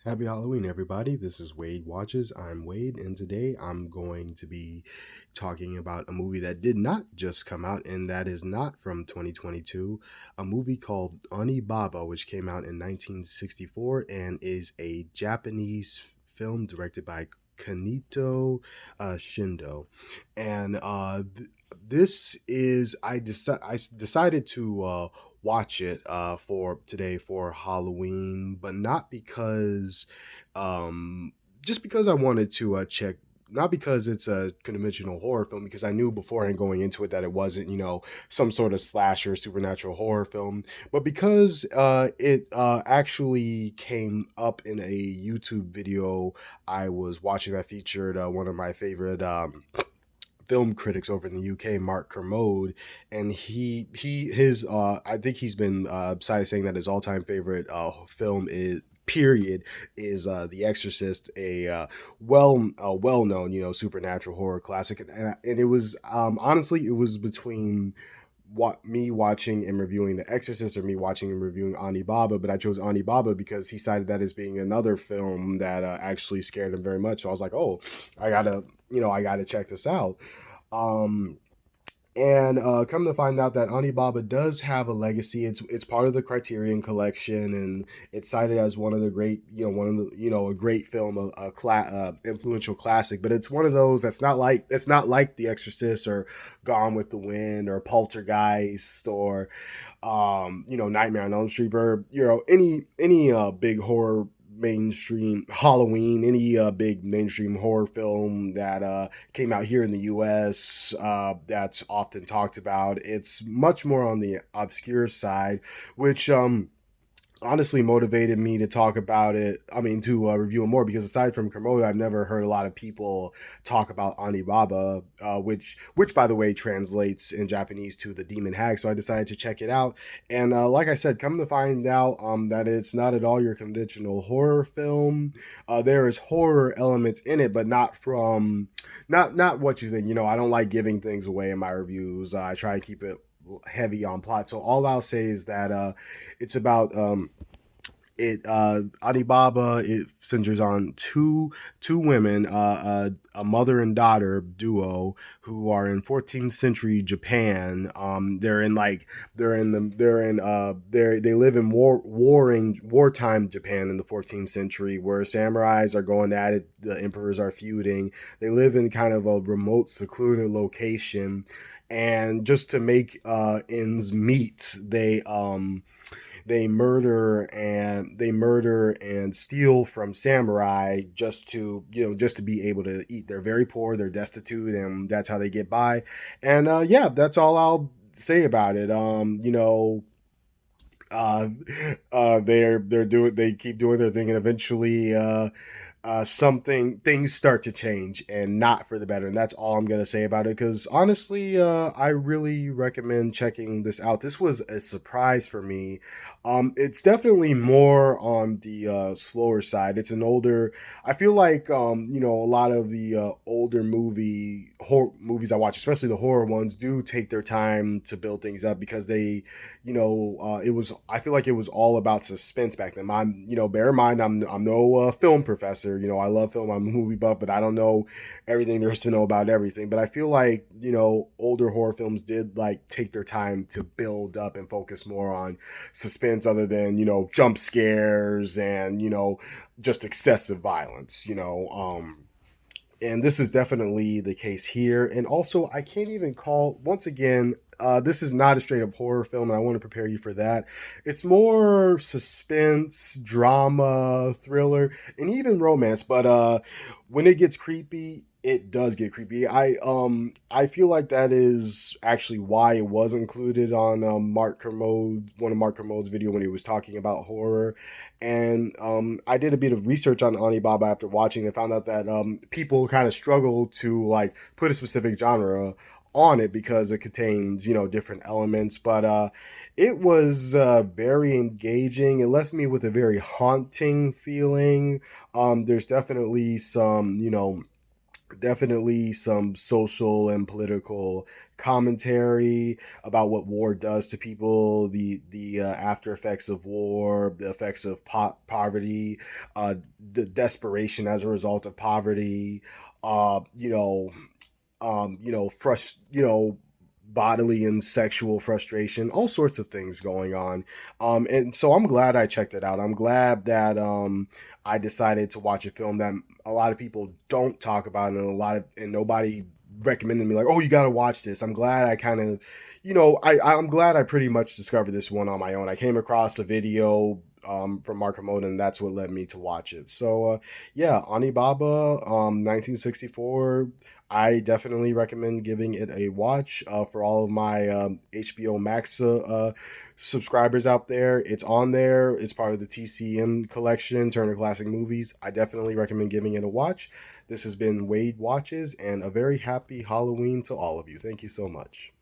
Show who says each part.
Speaker 1: Happy Halloween, everybody. This is Wade Watches. I'm Wade, and today I'm going to be talking about a movie that did not just come out, and that is not from 2022. A movie called Onibaba, which came out in 1964 and is a Japanese film directed by Kanito Shindo. And this is, I decided to. Watch it for today for Halloween, but not because um just because I wanted to check, not because it's a conventional horror film, because I knew beforehand going into it that it wasn't, some sort of slasher supernatural horror film, but because it actually came up in a YouTube video I was watching that featured one of my favorite film critics over in the UK, Mark Kermode, and his I think he's been cited saying that his all time favorite film is period is The Exorcist, a well known supernatural horror classic, and it was honestly it was between what me watching and reviewing The Exorcist or me watching and reviewing Onibaba, but I chose Onibaba because he cited that as being another film that actually scared him very much. So I was like, oh, I gotta check this out. Um, and come to find out that Onibaba does have a legacy. It's part of the Criterion Collection, and it's cited as one of the great, one of the, a great film, influential classic. But it's one of those that's not like The Exorcist or Gone with the Wind or Poltergeist or Nightmare on Elm Street or any big horror mainstream Halloween, any big mainstream horror film that came out here in the US that's often talked about. It's much more on the obscure side, which honestly motivated me to talk about it. I mean, to review it more, because aside from Kermode, I've never heard a lot of people talk about Onibaba, which by the way translates in Japanese to the demon hag. So I decided to check it out, and like I said, come to find out that it's not at all your conventional horror film. There is horror elements in it, but not from not what you think. I don't like giving things away in my reviews. I try to keep it heavy on plot. So all I'll say is that it's about it Alibaba. It centers on two women, a mother and daughter duo who are in 14th century Japan. They live in wartime Japan in the 14th century, where samurais are going at it, the emperors are feuding. They live in kind of a remote, secluded location, and just to make ends meet, they murder and steal from samurai just to be able to eat. They're very poor, they're destitute, and that's how they get by. And yeah, that's all I'll say about it. Uh, they keep doing their thing, and eventually something things start to change, and not for the better. And that's all I'm gonna say about it, because honestly, I really recommend checking this out. This was a surprise for me. It's definitely more on the slower side. It's an older, I feel like a lot of the older horror movies I watch, especially the horror ones, do take their time to build things up, because they it was, I feel like it was all about suspense back then. Bear in mind, I'm no film professor. I love film, I'm a movie buff, but I don't know everything there is to know about everything. But I feel like older horror films did like take their time to build up and focus more on suspense, other than jump scares and just excessive violence. And this is definitely the case here. And also, I can't even call, once again, this is not a straight up horror film, and I want to prepare you for that. It's more suspense, drama, thriller, and even romance. But when it gets creepy, it does get creepy. I feel like that is actually why it was included on one of Mark Kermode's video when he was talking about horror. And I did a bit of research on Onibaba after watching, and found out that people kind of struggle to like put a specific genre on it, because it contains different elements. But it was very engaging. It left me with a very haunting feeling. There's definitely some Definitely some social and political commentary about what war does to people, the after effects of war, the effects of poverty, uh, the desperation as a result of poverty, uh, you know, bodily and sexual frustration, all sorts of things going on. And so I'm glad I checked it out. I'm glad that I decided to watch a film that a lot of people don't talk about, and nobody recommended me like, oh, you got to watch this. I'm glad I kind of, I'm glad I pretty much discovered this one on my own. I came across a video from Mark Hamoda, and that's what led me to watch it. So yeah, Onibaba, 1964. I definitely recommend giving it a watch for all of my HBO Max subscribers out there. It's on there. It's part of the TCM collection, Turner Classic Movies. I definitely recommend giving it a watch. This has been Wade Watches, and a very happy Halloween to all of you. Thank you so much.